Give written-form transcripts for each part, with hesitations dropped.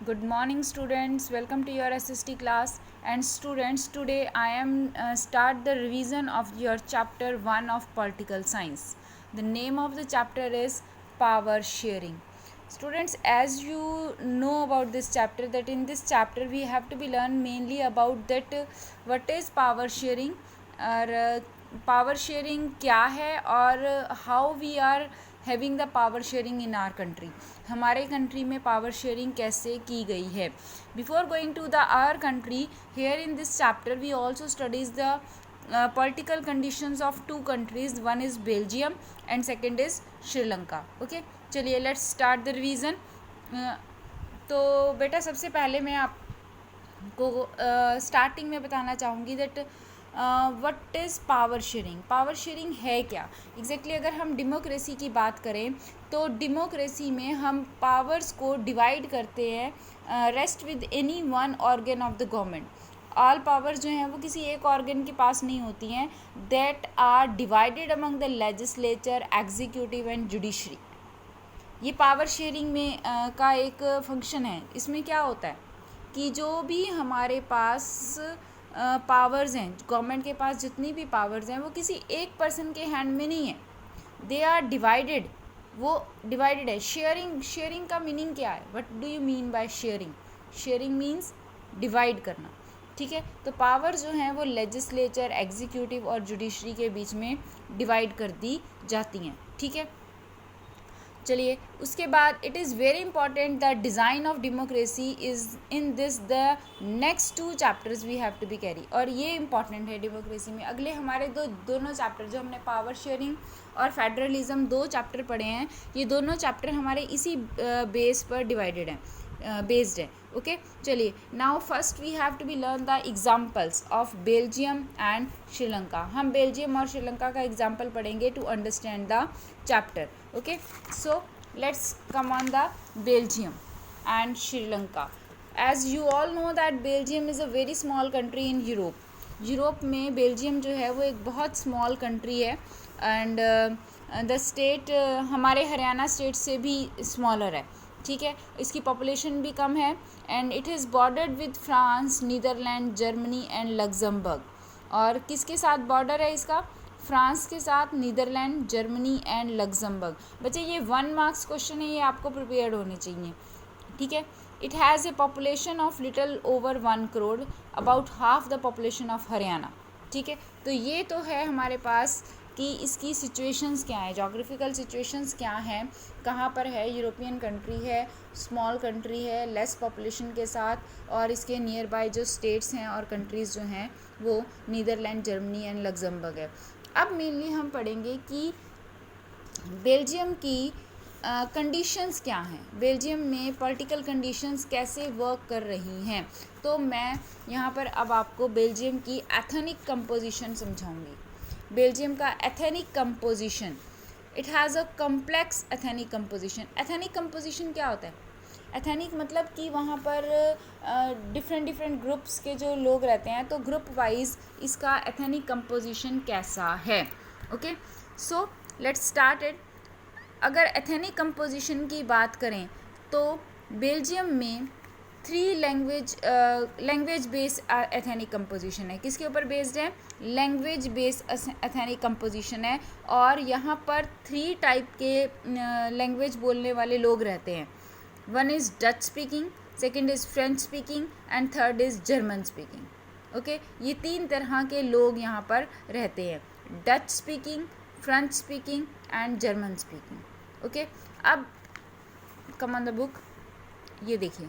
Good morning students, welcome to your SST class. And students, today I am start the revision of your chapter 1 of political science. The name of the chapter is power sharing. Students, as you know about this chapter, that in this chapter we have to be learn mainly about that what is power sharing और power sharing क्या है और how we are having the power sharing in our country. हमारे country में power sharing कैसे की गई है. Before going to the our country, here in this chapter we also studies the political conditions of two countries. One is Belgium and second is Sri Lanka. Okay, चलिए let's start the revision. तो बेटा सबसे पहले मैं आपको starting में बताना चाहूँगी that what is power sharing. Power sharing है क्या एग्जैक्टली. अगर हम डेमोक्रेसी की बात करें तो डेमोक्रेसी में हम पावर्स को डिवाइड करते हैं rest with any one organ of the government. All powers जो हैं वो किसी एक ऑर्गन के पास नहीं होती हैं. That are divided among the legislature, executive and judiciary. ये पावर शेयरिंग में का एक फंक्शन है. इसमें क्या होता है कि जो भी हमारे पास पावर्स हैं, गवर्नमेंट के पास जितनी भी पावर्स हैं वो किसी एक पर्सन के हैंड में नहीं है. They are divided. वो डिवाइडेड है. शेयरिंग का मीनिंग क्या है? What do you mean by sharing? Sharing means divide करना. ठीक है. तो पावर जो हैं वो लेजिस्लेचर, एग्जीक्यूटिव और जुडिशरी के बीच में डिवाइड कर दी जाती हैं. ठीक है. चलिए उसके बाद it is very important the design of democracy is in this the next 2 chapters we have to be carry. और ये इंपॉर्टेंट है डेमोक्रेसी में. अगले हमारे दोनों चैप्टर जो हमने पावर शेयरिंग और फेडरलिज्म 2 चैप्टर पढ़े हैं, ये दोनों चैप्टर हमारे इसी बेस पर डिवाइडेड हैं, बेस्ड है. ओके. चलिए now first we have to be learn the examples of Belgium and Sri Lanka. हम बेल्जियम और श्रीलंका का एग्जाम्पल पढ़ेंगे to understand the chapter. Okay. So let's come on the Belgium and Sri Lanka. As you all know that Belgium is a very small country in Europe. Europe में Belgium जो है वो एक बहुत स्मॉल कंट्री है. एंड द स्टेट हमारे Haryana state से भी स्मॉलर है. ठीक है. इसकी पॉपुलेशन भी कम है. And it is bordered with France, Netherland, Germany and Luxembourg. और किसके साथ बॉर्डर है इसका? फ्रांस के साथ, नीदरलैंड, जर्मनी एंड लग्जमबर्ग. बच्चे ये 1 मार्क्स क्वेश्चन है, ये आपको प्रिपेयर्ड होने चाहिए. ठीक है. It has a population of little over 1 crore, about half the population of Haryana. ठीक है. तो ये तो है हमारे पास कि इसकी सिचुएशंस क्या हैं, जोग्राफिकल सिचुएशंस क्या हैं, कहाँ पर है. यूरोपियन कंट्री है, स्मॉल कंट्री है, लेस पॉपुलेशन के साथ. और इसके नियर बाय जो स्टेट्स हैं और कंट्रीज़ जो हैं वो नीदरलैंड, जर्मनी एंड लग्जमबर्ग है. अब मेनली हम पढ़ेंगे कि बेल्जियम की कंडीशंस क्या हैं, बेल्जियम में पॉलिटिकल कंडीशंस कैसे वर्क कर रही हैं. तो मैं यहाँ पर अब आपको बेल्जियम की एथनिक कंपोजिशन समझाऊंगी. बेल्जियम का ethnic composition, it has a complex ethnic composition. Ethnic composition क्या होता है? एथनिक मतलब कि वहाँ पर डिफरेंट ग्रुप्स के जो लोग रहते हैं, तो ग्रुप वाइज इसका एथनिक कंपोजिशन कैसा है. Okay. So let's start it. अगर एथनिक कंपोजिशन की बात करें तो बेल्जियम में 3 लैंग्वेज बेस्ड एथनिक कंपोजिशन है. किसके ऊपर बेस्ड है? लैंग्वेज बेस्ड एथनिक कंपोजिशन है. और यहाँ पर 3 टाइप के लैंग्वेज बोलने वाले लोग रहते हैं. One is Dutch speaking, second is French speaking and third is German speaking. Okay. ये 3 तरह के लोग यहाँ पर रहते हैं. Dutch speaking, French speaking and German speaking. Okay. अब कम ऑन द बुक. ये देखिए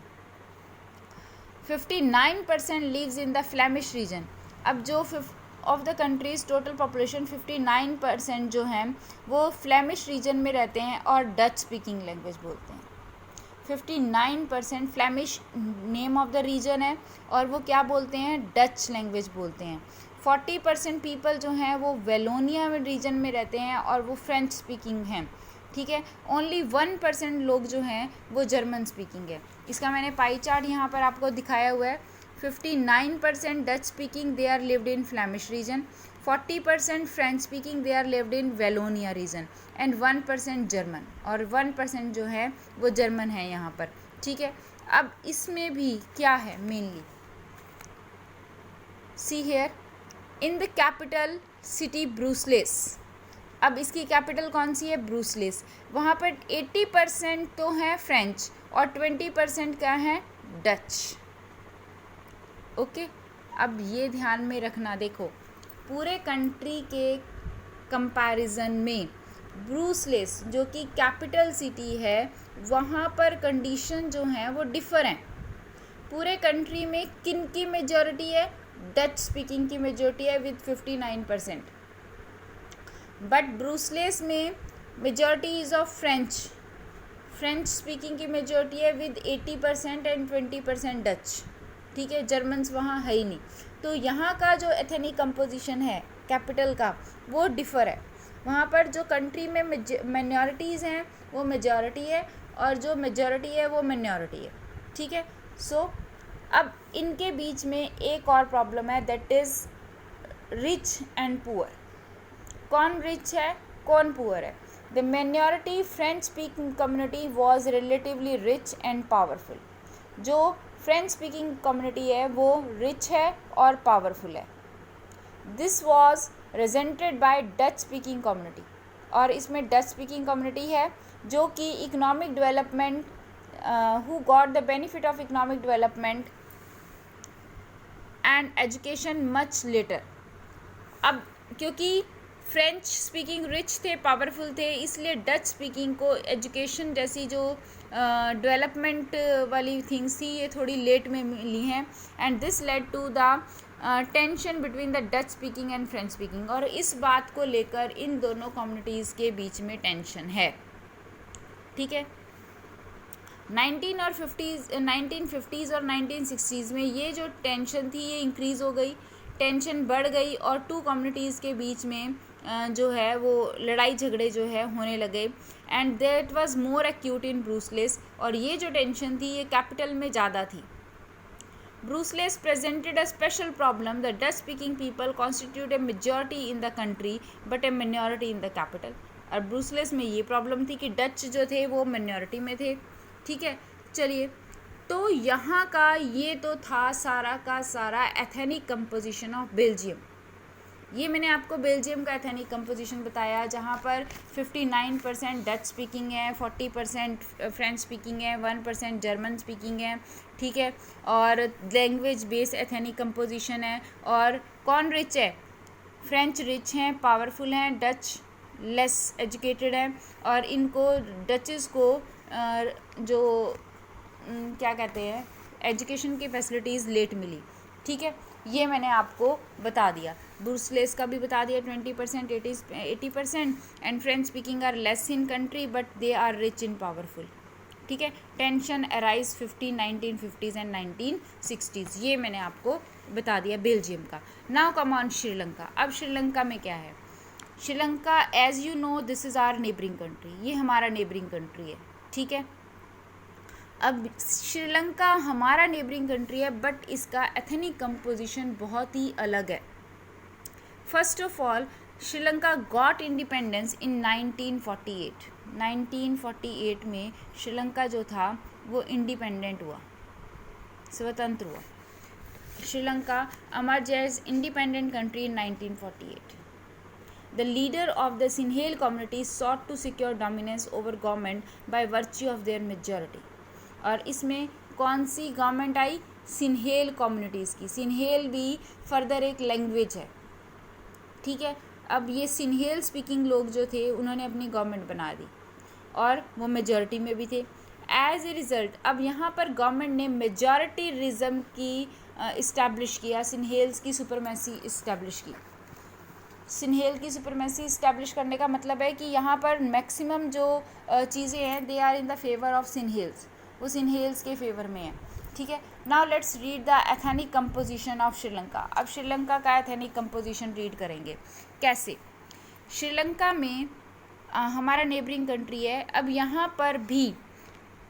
59% lives in the Flemish region. अब जो of the country's total population 59% जो हैं वो फ्लेमिश रीजन में रहते हैं और डच स्पीकिंग लैंग्वेज बोलते हैं. 59% Flemish name of the region है और वो क्या बोलते हैं? डच लैंग्वेज बोलते हैं. 40% पीपल जो हैं वो वेलोनिया रीजन में रहते हैं और वो फ्रेंच स्पीकिंग हैं. ठीक है. ओनली 1% लोग जो हैं वो जर्मन स्पीकिंग है. इसका मैंने पाई चार्ट यहाँ पर आपको दिखाया हुआ है. 59% Dutch speaking, they are lived in Flemish region. 40% French speaking, they are lived in Wallonia region. And 1% German, और 1% जो है वो जर्मन है यहाँ पर. ठीक है। अब इसमें भी क्या है mainly, see here, in the capital city Brussels. अब इसकी कैपिटल कौन सी है, ब्रूसलेस। वहाँ पर 80% तो है फ्रेंच और 20% क्या है, डच। ओके, अब ये ध्यान में रखना, देखो पूरे कंट्री के कंपैरिजन में ब्रूसलेस जो कि कैपिटल सिटी है, वहाँ पर कंडीशन जो हैं वो डिफर हैं। पूरे कंट्री में किन की मेजॉरिटी है, डच स्पीकिंग की मेजॉरिटी है विद 59%, बट ब्रूसलेस में majority is of French speaking की मेजॉरिटी है विद 80% एंड 20% डच। ठीक है, जर्मन्स वहाँ है ही नहीं। तो यहाँ का जो एथनिक कंपोजिशन है कैपिटल का वो डिफ़र है। वहाँ पर जो कंट्री में माइनॉरिटीज़ हैं वो मेजॉरिटी है और जो मेजॉरिटी है वो माइनॉरिटी है। ठीक है, सो अब इनके बीच में एक और प्रॉब्लम है, that is rich and poor. कौन रिच है, कौन पुअर है। The minority French speaking community was relatively rich and powerful. जो फ्रेंच स्पीकिंग कम्युनिटी है वो रिच है और पावरफुल है। This was resented by Dutch speaking community, और इसमें डच स्पीकिंग कम्युनिटी है जो कि economic development who got the benefit of economic development and education much later। अब क्योंकि फ्रेंच स्पीकिंग रिच थे, पावरफुल थे, इसलिए डच स्पीकिंग को एजुकेशन जैसी जो डेवलपमेंट वाली थिंग्स थी ये थोड़ी लेट में मिली हैं, and this led to the tension between the Dutch speaking and French speaking. और इस बात को लेकर इन दोनों कम्युनिटीज़ के बीच में टेंशन है। ठीक है, 1950s और 1960s में ये जो टेंशन थी ये इंक्रीज़ हो गई, टेंशन बढ़ गई और टू कम्युनिटीज़ के बीच में जो है वो लड़ाई झगड़े जो है होने लगे, and that was more acute in Brussels. और ये जो टेंशन थी ये कैपिटल में ज़्यादा थी। Brussels presented a special problem, the Dutch speaking people constitute a majority in the country but a minority in the capital. और ब्रूसलेस में ये प्रॉब्लम थी कि डच जो थे वो माइनॉरिटी में थे। ठीक है, चलिए, तो यहाँ का ये तो था सारा का सारा एथनिक कंपोजिशन ऑफ बेल्जियम। ये मैंने आपको बेल्जियम का एथनिक कंपोजिशन बताया, जहाँ पर 59% डच स्पीकिंग है, 40% फ्रेंच स्पीकिंग है, 1% जर्मन स्पीकिंग है। ठीक है, और लैंग्वेज बेस्ड एथनिक कंपोजिशन है। और कौन रिच है, फ्रेंच रिच हैं, पावरफुल हैं, डच लेस एजुकेटेड हैं, और इनको डचेस को जो क्या कहते हैं एजुकेशन की फैसिलिटीज़ लेट मिली। ठीक है, ये मैंने आपको बता दिया। ब्रूसलेस का भी बता दिया, 20% 80%, and French speaking are less in country but they are rich in powerful. ठीक है, tension arise 1950s and 1960s, ये मैंने आपको बता दिया बेल्जियम का। Now come on Sri Lanka. अब श्रीलंका में क्या है, Sri Lanka as you know this is our neighbouring country, ये हमारा नेबरिंग कंट्री है। ठीक है, अब श्रीलंका हमारा नेबरिंग कंट्री है बट इसका एथनिक कंपोजिशन बहुत ही अलग है। First of all, Sri Lanka got independence in 1948। 1948 में श्रीलंका जो था वो इंडिपेंडेंट हुआ, स्वतंत्र हुआ। Sri Lanka emerged as independent country in 1948. The leader of the Sinhale community sought to secure dominance over government by virtue of their majority. और इसमें कौन सी गवर्नमेंट आई, सिन्हेल कम्युनिटीज़ की। सिन्हेल भी फर्दर एक लैंग्वेज है। ठीक है, अब ये सिन्हेल स्पीकिंग लोग जो थे उन्होंने अपनी गवर्नमेंट बना दी और वो मेजॉरिटी में भी थे। एज ए रिज़ल्ट अब यहाँ पर गवर्नमेंट ने मेजॉरिटीरिज्म की इस्टेब्लिश किया, सिन्हेल्स की सुपरमेसी इस्टेब्लिश की। सिन्हेल की सुपरमेसी इस्टेब्लिश करने का मतलब है कि यहाँ पर मैक्सिमम जो चीज़ें हैं they are in the favour of Sinhalese, वो सिन्हेल्स के फेवर में है। ठीक है, now let's read the ethnic composition of Sri Lanka. अब श्रीलंका का एथनिक कंपोजिशन रीड करेंगे। कैसे, श्रीलंका में हमारा नेबरिंग कंट्री है, अब यहाँ पर भी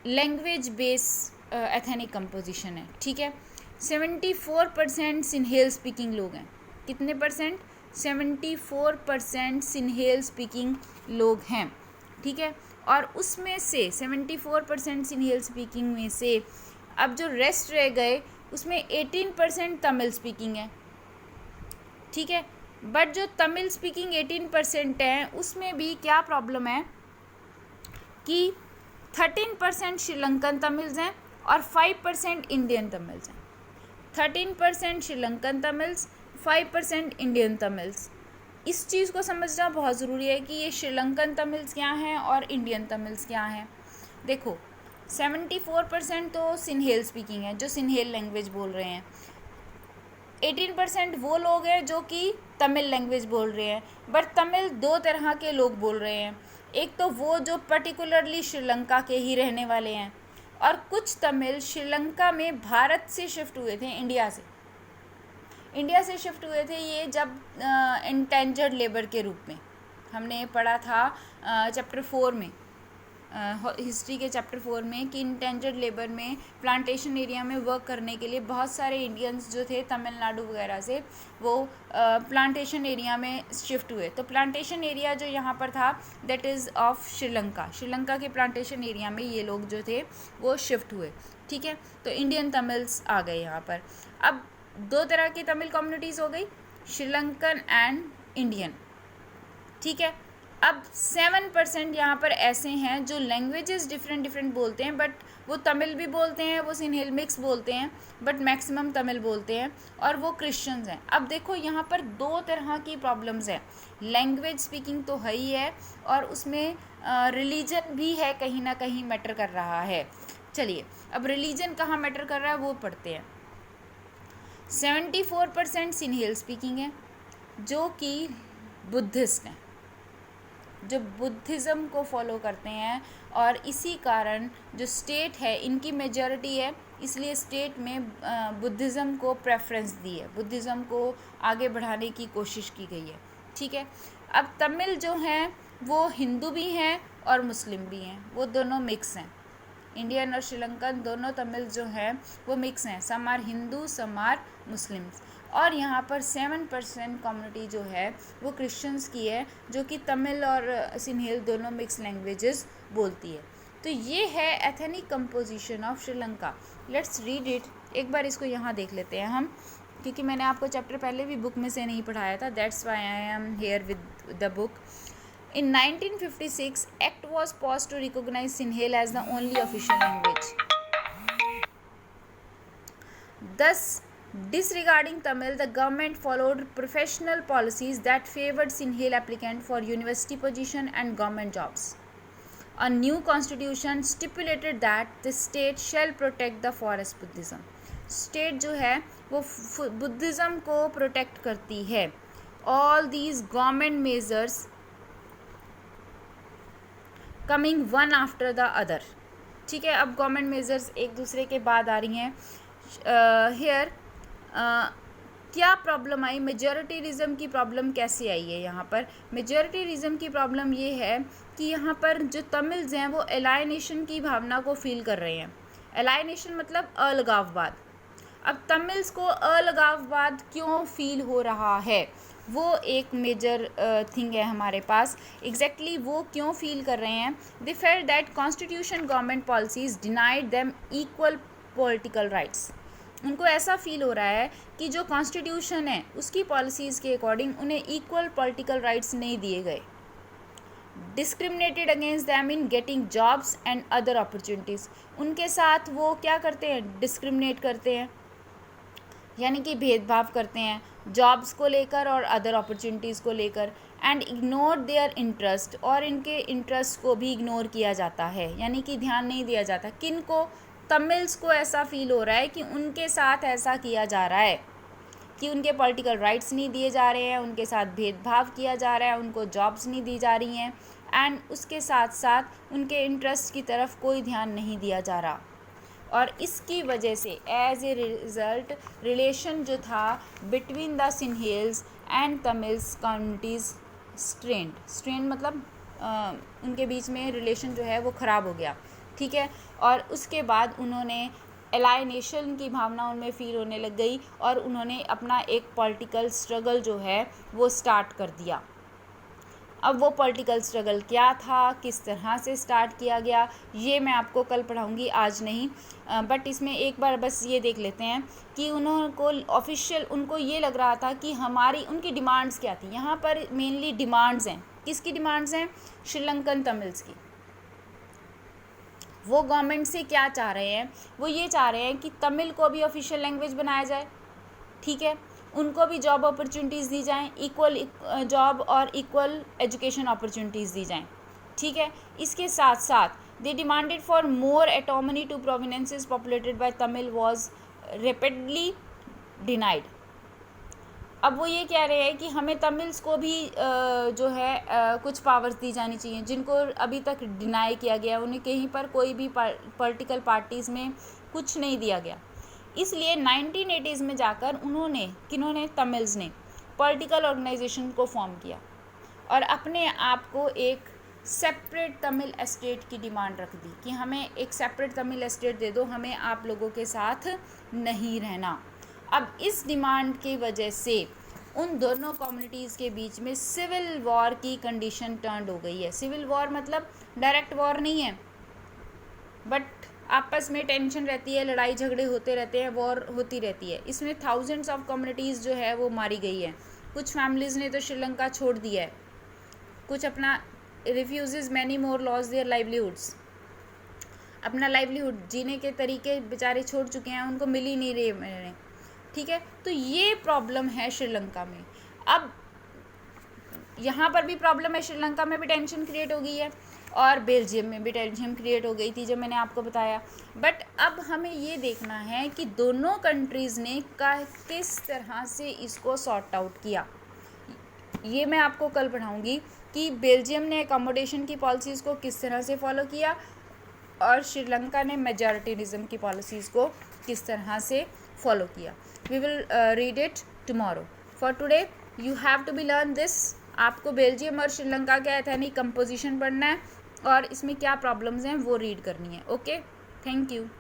लैंग्वेज बेस एथनिक कंपोजिशन है। ठीक है, 74% सिन्हेल स्पीकिंग लोग हैं। कितने परसेंट, 74% सिन्हेल स्पीकिंग लोग हैं। ठीक है, और उसमें से 74% सिन्हेल स्पीकिंग में से अब जो रेस्ट रह गए उसमें 18% तमिल स्पीकिंग है, ठीक है। बट जो तमिल स्पीकिंग 18% है उसमें भी क्या प्रॉब्लम है कि 13% श्रीलंकन तमिल्स हैं और 5% इंडियन तमिल्स हैं। 13% श्रीलंकन तमिल्स, 5% इंडियन तमिल्स। इस चीज़ को समझना बहुत ज़रूरी है कि ये श्रीलंकन तमिल्स क्या हैं और इंडियन तमिल्स क्या हैं। देखो 74% तो सिन्हेल स्पीकिंग है, जो सिन्हेल लैंग्वेज बोल रहे हैं। 18% वो लोग हैं जो कि तमिल लैंग्वेज बोल रहे हैं। बट तमिल दो तरह के लोग बोल रहे हैं, एक तो वो जो पर्टिकुलरली श्रीलंका के ही रहने वाले हैं, और कुछ तमिल श्रीलंका में भारत से शिफ्ट हुए थे, इंडिया से शिफ्ट हुए थे ये जब इंटेंजर्ड लेबर के रूप में। हमने पढ़ा था चैप्टर 4 में, हिस्ट्री के चैप्टर 4 में, कि इंटेंजर्ड लेबर में प्लांटेशन एरिया में वर्क करने के लिए बहुत सारे इंडियंस जो थे तमिलनाडु वगैरह से, वो प्लांटेशन एरिया में शिफ्ट हुए। तो प्लांटेशन एरिया जो यहाँ पर था दैट इज़ ऑफ श्रीलंका के प्लांटेशन एरिया में ये लोग जो थे वो शिफ्ट हुए, ठीक है। तो इंडियन तमिल्स आ गए यहाँ पर। अब दो तरह की तमिल कम्युनिटीज़ हो गई, श्रीलंकन एंड इंडियन, ठीक है। अब 7% यहाँ पर ऐसे हैं जो लैंग्वेजेस डिफरेंट बोलते हैं, बट वो तमिल भी बोलते हैं, वो सिन्हेल मिक्स बोलते हैं, बट मैक्सिमम तमिल बोलते हैं, और वो क्रिश्चियंस हैं। अब देखो यहाँ पर दो तरह की प्रॉब्लम्स हैं, लैंग्वेज स्पीकिंग तो है ही है, और उसमें रिलीजन भी है, कहीं ना कहीं मैटर कर रहा है। चलिए अब रिलीजन कहाँ मैटर कर रहा है वो पढ़ते हैं। 74% सिन्हेल स्पीकिंग है, जो कि बुद्धिस्ट हैं, जो बुद्धिज़्म को फॉलो करते हैं, और इसी कारण जो स्टेट है इनकी मेजॉरिटी है, इसलिए स्टेट में बुद्धिज़्म को प्रेफरेंस दी है, बुद्धिज़्म को आगे बढ़ाने की कोशिश की गई है, ठीक है। अब तमिल जो हैं वो हिंदू भी हैं और मुस्लिम भी हैं, वो दोनों मिक्स हैं। इंडियन और श्रीलंकन दोनों तमिल जो हैं वो मिक्स हैं, some are Hindu some are Muslims. और यहाँ पर 7% कम्युनिटी जो है वो क्रिश्चियंस की है, जो कि तमिल और सिन्हेल दोनों मिक्स लैंग्वेजेस बोलती है। तो ये है ethnic composition of Sri Lanka. Let's read it, एक बार इसको यहाँ देख लेते हैं हम, क्योंकि मैंने आपको चैप्टर पहले भी बुक में से नहीं पढ़ाया था, that's why I am here with the book. In 1956, Act was passed to recognize Sinhala as the only official language. Thus, disregarding Tamil, the government followed professional policies that favored Sinhala applicants for university position and government jobs. A new constitution stipulated that the state shall protect the forest Buddhism. State जो है वो Buddhism को protect करती है। All these government measures coming one after the other, ठीक है। अब government measures एक दूसरे के बाद आ रही हैं। हेयर क्या प्रॉब्लम आई, मेजॉरिटीरिज्म की प्रॉब्लम कैसे आई है यहाँ पर। मेजॉरिटीरिज्म की प्रॉब्लम ये है कि यहाँ पर जो तमिल्स हैं वो एलाइनेशन की भावना को फील कर रहे हैं। एलाइनेशन मतलब अलगाववाद। अब तमिल्स को अलगाववाद क्यों फील हो रहा है, वो एक मेजर थिंग है हमारे पास। एग्जैक्टली वो क्यों फील कर रहे हैं, they felt that constitution government policies denied them equal political rights. उनको ऐसा फील हो रहा है कि जो कॉन्स्टिट्यूशन है उसकी पॉलिसीज़ के अकॉर्डिंग उन्हें इक्वल पॉलिटिकल राइट्स नहीं दिए गए। Discriminated against them in getting jobs and other opportunities. उनके साथ वो क्या करते हैं, डिस्क्रिमिनेट करते हैं, यानी कि भेदभाव करते हैं जॉब्स को लेकर और अदर अपॉर्चुनिटीज़ को लेकर। एंड इग्नोर देयर इंटरेस्ट, और इनके इंटरेस्ट को भी इग्नोर किया जाता है, यानी कि ध्यान नहीं दिया जाता। किन को, तमिल्स को ऐसा फील हो रहा है कि उनके साथ ऐसा किया जा रहा है कि उनके पॉलिटिकल राइट्स नहीं दिए जा रहे हैं, उनके साथ भेदभाव किया जा रहा है, उनको जॉब्स नहीं दी जा रही हैं, एंड उसके साथ साथ उनके इंटरेस्ट की तरफ कोई ध्यान नहीं दिया जा रहा। और इसकी वजह से एज ए रिज़ल्ट रिलेशन जो था between the Sinhalese and Tamils communities strained मतलब उनके बीच में रिलेशन जो है वो ख़राब हो गया, ठीक है। और उसके बाद उन्होंने एलाइनेशन की भावना उनमें फील होने लग गई, और उन्होंने अपना एक पॉलिटिकल स्ट्रगल जो है वो स्टार्ट कर दिया। अब वो पॉलिटिकल स्ट्रगल क्या था, किस तरह से स्टार्ट किया गया, ये मैं आपको कल पढ़ाऊँगी, आज नहीं। बट इसमें एक बार बस ये देख लेते हैं कि उनको ऑफिशियल उनको ये लग रहा था कि उनकी डिमांड्स क्या थी। यहाँ पर मेनली डिमांड्स हैं, किसकी डिमांड्स हैं? श्रीलंकन तमिल्स की। वो गवर्नमेंट से क्या चाह रहे हैं? वो ये चाह रहे हैं कि तमिल को भी ऑफिशियल लैंग्वेज बनाया जाए, ठीक है, उनको भी जॉब अपॉर्चुनिटीज़ दी जाएं, इक्वल जॉब और इक्वल एजुकेशन अपॉर्चुनिटीज़ दी जाएं, ठीक है। इसके साथ साथ they demanded for more autonomy to provinces populated by Tamil was rapidly denied. अब वो ये कह रहे हैं कि हमें तमिल्स को भी जो है कुछ पावर्स दी जानी चाहिए जिनको अभी तक डिनाई किया गया, उन्हें कहीं पर कोई भी पॉलिटिकल पार्टीज़ में कुछ नहीं दिया गया। इसलिए 1980s में जाकर किन्होंने तमिल्स ने पॉलिटिकल ऑर्गेनाइजेशन को फॉर्म किया और अपने आप को एक सेपरेट तमिल एस्टेट की डिमांड रख दी कि हमें एक सेपरेट तमिल एस्टेट दे दो, हमें आप लोगों के साथ नहीं रहना। अब इस डिमांड की वजह से उन दोनों कम्युनिटीज़ के बीच में सिविल वॉर की कंडीशन टर्न हो गई है। सिविल वॉर मतलब डायरेक्ट वॉर नहीं है, बट आपस में टेंशन रहती है, लड़ाई झगड़े होते रहते हैं, वॉर होती रहती है। इसमें थाउजेंड्स ऑफ कम्युनिटीज़ जो है वो मारी गई है। कुछ फैमिलीज़ ने तो श्रीलंका छोड़ दिया है, कुछ अपना refuse many more lost their livelihoods, अपना लाइवलीहुड जीने के तरीके बेचारे छोड़ चुके हैं, उनको मिल ही नहीं रहे मैंने, ठीक है। तो ये प्रॉब्लम है श्रीलंका में। अब यहाँ पर भी प्रॉब्लम है, श्रीलंका में भी टेंशन क्रिएट हो गई है और बेल्जियम में भी टेंशन क्रिएट हो गई थी, जो मैंने आपको बताया। बट अब हमें ये देखना है कि दोनों कंट्रीज़ ने किस तरह से इसको सॉर्ट आउट किया। ये मैं आपको कल पढ़ाऊँगी कि बेल्जियम ने अकोमोडेशन की पॉलिसीज़ को किस तरह से फॉलो किया और श्रीलंका ने मेजॉरिटिज्म की पॉलिसीज़ को किस तरह से फॉलो किया। We will read it tomorrow. For today you have to be learn this. आपको बेल्जियम और श्रीलंका का एथनिक कंपोजिशन पढ़ना है और इसमें क्या प्रॉब्लम्स हैं वो रीड करनी है। Okay, thank you.